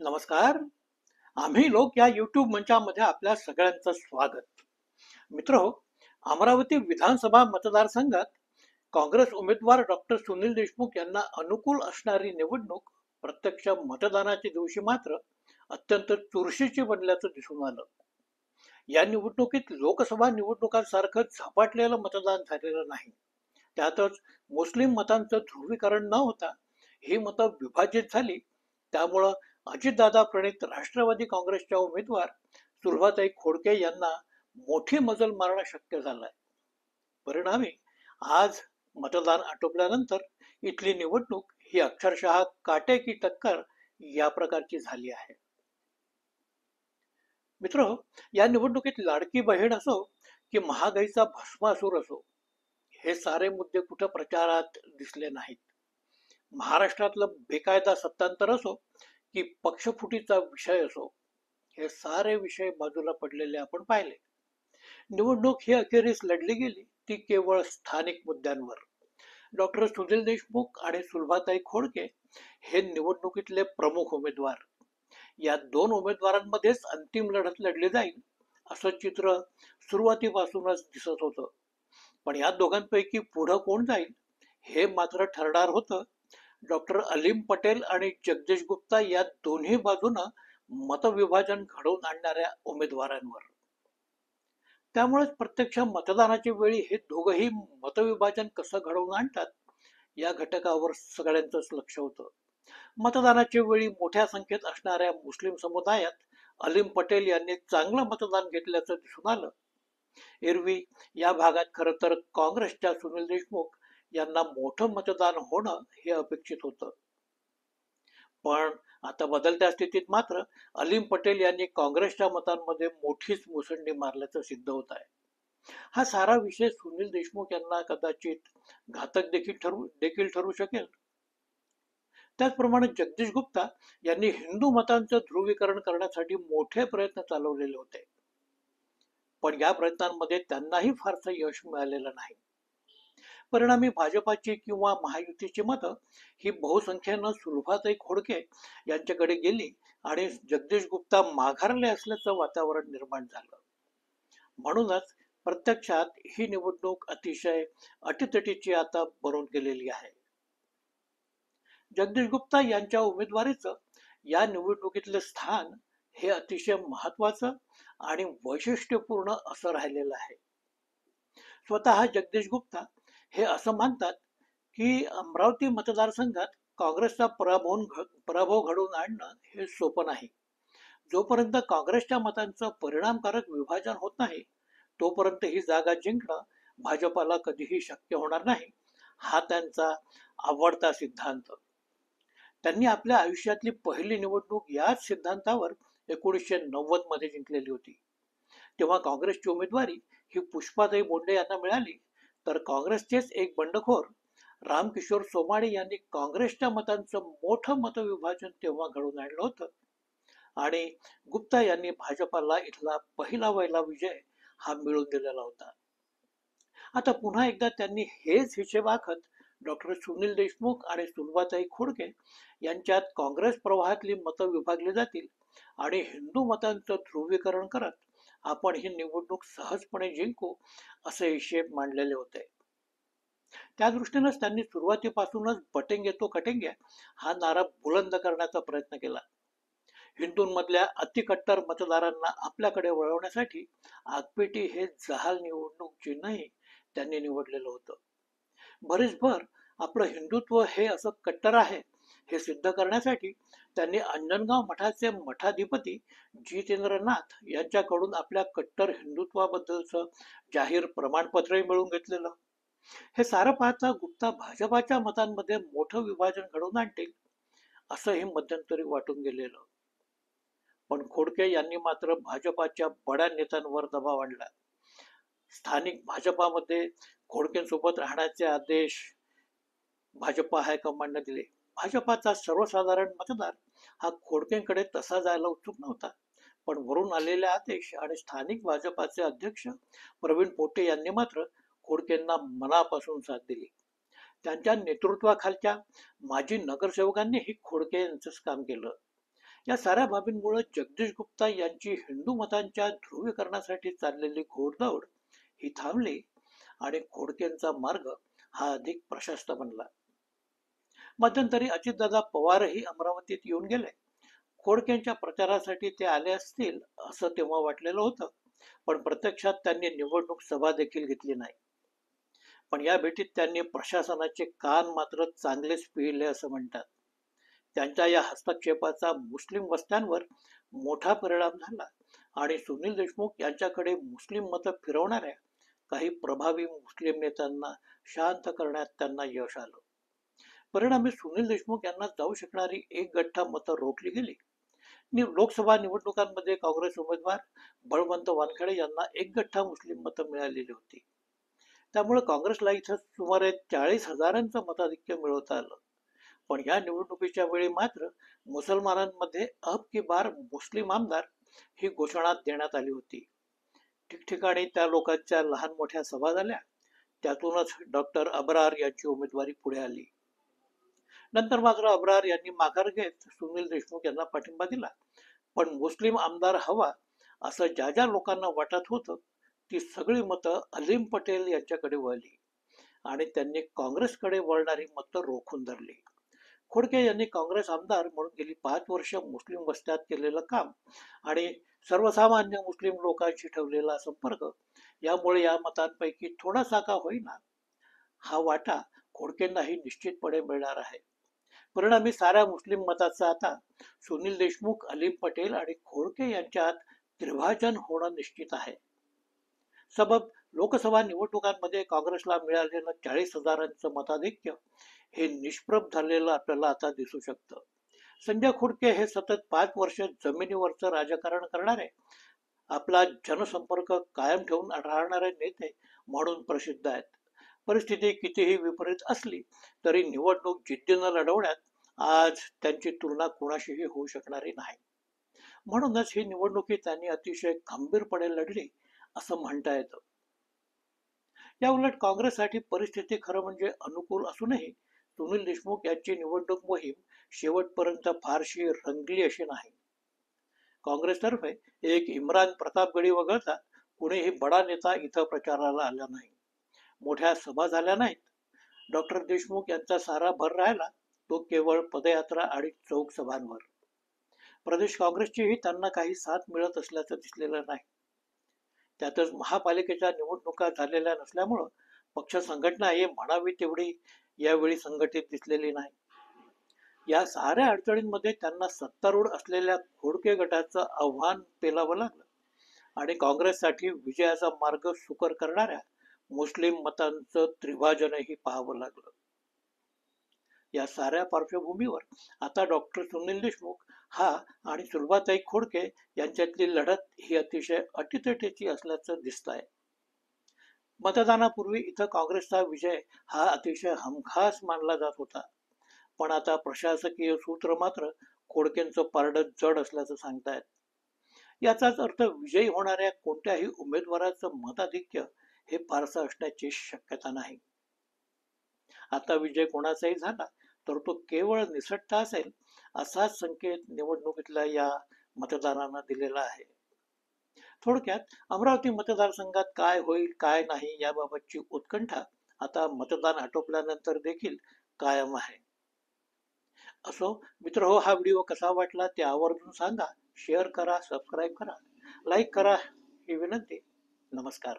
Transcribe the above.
नमस्कार. आम्ही लोक या YouTube मंचामध्ये आपल्या सगळ्यांचं स्वागत. मित्रहो, अमरावती विधानसभा मतदारसंघात काँग्रेस उमेदवार डॉक्टर सुनील देशमुख यांना अनुकूल असणारी निवडणूक प्रत्यक्ष मतदानाच्या दिवशी मात्र अत्यंत चुरशीची बनल्याचं दिसून आलं. या निवडणुकीत लोकसभा निवडणुकांसारखं झपाटलेलं मतदान झालेलं नाही. त्यातच मुस्लिम मतांचं ध्रुवीकरण न होता ही मतं विभाजित झाली. त्यामुळं अजितदादा प्रणित राष्ट्रवादी काँग्रेसच्या उमेदवार सुलभाताई खोडके यांना मोठी मजल मारणं शक्य झालंय. परिणामी आज मतदान आटोपल्यानंतर इथली निवडणूक ही अक्षरशः काटेकी टक्कर या प्रकारची झाली आहे. मित्र, या निवडणुकीत लाडकी बहीण असो की महागाईचा भस्मासूर असो, हे सारे मुद्दे कुठं प्रचारात दिसले नाहीत. महाराष्ट्रातलं बेकायदा सत्तांतर असो की पक्षफुटीचा विषय असो, हे सारे विषय बाजूला पडलेले आपण पाहिले. निवडणूक ही अखेरीस लढली गेली ती केवळ स्थानिक मुद्द्यांवर. डॉक्टर सुनील देशमुख आणि सुलभाताई खोडके हे निवडणुकीतले प्रमुख उमेदवार. या दोन उमेदवारांमध्येच अंतिम लढत लढली जाईल असं चित्र सुरुवातीपासूनच दिसत होतं. पण या दोघांपैकी पुढं कोण जाईल हे मात्र ठरणार होतं डॉक्टर अलीम पटेल आणि जगदीश गुप्ता या दोन्ही बाजूनं मतविभाजन घडवून आणणाऱ्या उमेदवारांवर. त्यामुळेच प्रत्यक्ष मतदानाच्या वेळी हे दोघंही मतविभाजन कसं घडवून आणतात या घटकावर सगळ्यांचंच लक्ष होतं. मतदानाच्या वेळी मोठ्या संख्येत असणाऱ्या मुस्लिम समुदायात अलीम पटेल यांनी चांगलं मतदान घेतल्याचं दिसून आलं. एरवी या भागात खरं तर काँग्रेसच्या सुनील देशमुख यांना मोठं मतदान होणं हे अपेक्षित होतं. पण आता बदलत्या स्थितीत मात्र अलीम पटेल यांनी काँग्रेसच्या मतांमध्ये मोठीच मुसंडी मारल्याचं सिद्ध होत आहे. हा सारा विषय सुनील देशमुख यांना कदाचित घातक देखील ठरू शकेल. त्याचप्रमाणे जगदीश गुप्ता यांनी हिंदू मतांचं ध्रुवीकरण करण्यासाठी मोठे प्रयत्न चालवलेले होते. पण या प्रयत्नांमध्ये त्यांनाही फारसं यश मिळालेलं नाही. परिणामी भाजपाची किंवा महायुतीची मतं ही बहुसंख्येनं सुलभाताई खोडके यांच्याकडे गेली आणि जगदीश गुप्ता माघारले असल्याचं वातावरण निर्माण झालं. म्हणूनच प्रत्यक्षात ही निवडणूक अतिशय अटीतटीची आता बनून गेलेली आहे. जगदीश गुप्ता यांच्या उमेदवारीचं या निवडणुकीतले स्थान हे अतिशय महत्वाचं आणि वैशिष्ट्यपूर्ण असं राहिलेलं आहे. स्वतः जगदीश गुप्ता हे असं मानतात की अमरावती मतदारसंघात काँग्रेसचा पराभव घडवून आणणं हे सोपं नाही. जोपर्यंत काँग्रेसच्या मतांचं परिणामकारक विभाजन होत नाही तोपर्यंत ही जागा जिंकणं भाजपाला कधीही शक्य होणार नाही, हा त्यांचा आवडता सिद्धांत. त्यांनी आपल्या आयुष्यातली पहिली निवडणूक याच सिद्धांतावर 1990 मध्ये जिंकलेली होती. तेव्हा काँग्रेसची उमेदवारी ही पुष्पाताई बोंडे यांना मिळाली, तर काँग्रेसचेच एक बंडखोर रामकिशोर सोमाणी यांनी काँग्रेसच्या मतांचं मोठं मतविभाजन तेव्हा घडवून आणलं होतं आणि गुप्ता यांनी भाजपाला इथला पहिला वहिला विजय हा मिळवून दिलेला होता. आता पुन्हा एकदा त्यांनी हेच हिशेब आखत डॉक्टर सुनील देशमुख आणि सुलभाताई खोडके यांच्यात काँग्रेस प्रवाहातली मतं विभागली जातील आणि हिंदू मतांचं ध्रुवीकरण करत आपण ही निवडणूक सहजपणे जिंकू असे हिशेब मांडलेले होते. त्या दृष्टीनेच त्यांनी सुरुवातीपासूनच बटेंगे तो कटेंगे हा नारा बुलंद करण्याचा प्रयत्न केला. हिंदूंमधल्या अतिकट्टर मतदारांना आपल्याकडे वळवण्यासाठी आगपेटी हे जहाल निवडणूक चिन्हही त्यांनी निवडलेलं होतं. भरीसभर आपलं हिंदुत्व हे असं कट्टर आहे हे सिद्ध करण्यासाठी त्यांनी अंजनगाव मठाचे मठाधिपती जितेंद्रनाथ यांच्याकडून आपल्या कट्टर हिंदुत्वाबद्दलचं जाहीर प्रमाणपत्रही मिळवून घेतलेलं. हे सारं पाहता गुप्ता भाजपाच्या मतांमध्ये मोठं विभाजन घडवून आणतील असंही मध्यंतरी वाटून गेलेलं. पण खोडके यांनी मात्र भाजपाच्या बड्या नेत्यांवर दबाव आणला. स्थानिक भाजपामध्ये खोडकेंसोबत राहण्याचे आदेश भाजपा हायकमांडने दिले. भाजपाचा सर्वसाधारण मतदार हा खोडकेंकडे तसा जायला उत्सुक नव्हता. पण वरून आलेले आदेश आणि स्थानिक भाजपाचे अध्यक्ष प्रवीण पोटे यांनी मात्र खोडकेंना मनापासून साथ दिली. त्यांच्या नेतृत्वाखालच्या माजी नगरसेवकांनीही खोडके यांचंच काम केलं. या साऱ्या बाबींमुळे जगदीश गुप्ता यांची हिंदू मतांच्या ध्रुवीकरणासाठी चाललेली घोडदौड ही थांबली आणि खोडकेंचा मार्ग हा अधिक प्रशस्त बनला. मध्यंतरी अजितदादा पवारही अमरावतीत येऊन गेले. खोडकेंच्या प्रचारासाठी ते आले असतील असं तेव्हा वाटलेलं होतं, पण प्रत्यक्षात त्यांनी निवडणूक सभा देखील घेतली नाही. पण या भेटीत त्यांनी प्रशासनाचे कान मात्र चांगलेच पिळले असं म्हणतात. त्यांच्या या हस्तक्षेपाचा मुस्लिम वस्त्यांवर मोठा परिणाम झाला आणि सुनील देशमुख यांच्याकडे मुस्लिम मतं फिरवणाऱ्या काही प्रभावी मुस्लिम नेत्यांना शांत करण्यात त्यांना यश आलं. परिणामी सुनील देशमुख यांना जाऊ शकणारी एक गठ्ठा मतं रोखली गेली. लोकसभा निवडणुकांमध्ये काँग्रेस उमेदवार बळवंत वानखेडे यांना एक गठ्ठा मुस्लिम मतं मिळालेली होती. त्यामुळे काँग्रेसला इथं सुमारे 40,000चं मताधिक्य मिळवता आलं. पण या निवडणुकीच्या वेळी मात्र मुसलमानांमध्ये अब की बार मुस्लिम आमदार ही घोषणा देण्यात आली होती. ठिकठिकाणी त्या लोकांच्या लहान मोठ्या सभा झाल्या. त्यातूनच डॉक्टर अब्रार यांची उमेदवारी पुढे आली. नंतर मात्र अब्रार यांनी माघार घेत सुनील देशमुख यांना पाठिंबा दिला. पण मुस्लिम आमदार हवा असं ज्या ज्या लोकांना वाटत होतं ती सगळी मतं अलीम पटेल यांच्याकडे वळली आणि त्यांनी काँग्रेसकडे वळणारी मतं रोखून धरली. खोडके यांनी काँग्रेस आमदार म्हणून गेली 5 वर्ष मुस्लिम वस्त्यात केलेलं काम आणि सर्वसामान्य मुस्लिम लोकांशी ठेवलेला संपर्क यामुळे या मतांपैकी थोडासा का होईना हा वाटा खोडकेंनाही निश्चितपणे मिळणार आहे. परिणामी साऱ्या मुस्लिम मताचा आता सुनील देशमुख, अलीम पटेल आणि खोडके यांच्यात त्रिभाजन होणं निश्चित आहे. सबब लोकसभा निवडणुकांमध्ये काँग्रेसला मिळालेलं 40,000चं मताधिक्य हे निष्प्रभ झालेलं आपल्याला आता दिसू शकतं. संजय खोडके हे सतत 5 वर्ष जमिनीवरचं राजकारण करणारे, आपला जनसंपर्क कायम ठेवून राहणारे नेते म्हणून प्रसिद्ध आहेत. परिस्थिती कितीही विपरीत असली तरी निवडणूक जिद्दीनं लढवण्यात आज त्यांची तुलना कोणाशीही होऊ शकणारी नाही. म्हणूनच ही निवडणुकी त्यांनी अतिशय खंबीरपणे लढली असं म्हणता येतं. या उलट काँग्रेससाठी परिस्थिती खरं म्हणजे अनुकूल असूनही सुनील देशमुख यांची निवडणूक मोहीम शेवटपर्यंत फारशी रंगली अशी नाही. काँग्रेसतर्फे एक इम्रान प्रतापगडी वगळता कुणीही बडा नेता इथं प्रचाराला आला नाही. मोठ्या सभा झाल्या नाहीत. डॉक्टर देशमुख यांचा सारा भर राहिला तो केवळ पदयात्रा आणि चौक सभांवर. प्रदेश काँग्रेसचीही त्यांना काही साथ मिळत असल्याचं दिसलेलं नाही. त्यातच महापालिकेच्या निवडणुका झालेल्या नसल्यामुळं पक्ष संघटना हे म्हणावी तेवढी यावेळी संघटित दिसलेली नाही. या साऱ्या अडचणींमध्ये त्यांना सत्तारूढ असलेल्या खोडके गटाचं आव्हान पेलावं लागलं आणि काँग्रेससाठी विजयाचा मार्ग सुकर करणाऱ्या मुस्लिम मतांचं त्रिभाजनही पाहावं लागलं. या साऱ्या पार्श्वभूमीवर आता डॉक्टर सुनील देशमुख हा आणि सुलभाताई खोडके यांच्यातली लढत ही अतिशय अटीतटीची असल्याचं दिसत आहे. मतदानापूर्वी इथं काँग्रेसचा विजय हा अतिशय हमखास मानला जात होता. पण आता प्रशासकीय सूत्र मात्र खोडकेंचं पारडं जड असल्याचं सांगतायत. याचाच अर्थ विजयी होणाऱ्या कोणत्याही उमेदवाराचं मताधिक्य हे फारसं असण्याची शक्यता नाही. आता विजय कोणाचाही झाला तर तो केवळ निसटता असेल असाच संकेत निवडणुकीतल्या या मतदारांना दिलेला आहे. थोडक्यात अमरावती मतदारसंघात काय होईल काय नाही याबाबतची उत्कंठा आता मतदान आटोपल्यानंतर देखील कायम आहे. असो मित्र, हा व्हिडिओ कसा वाटला ते आवर्जून सांगा. शेअर करा, सबस्क्राईब करा, लाईक करा ही विनंती. नमस्कार.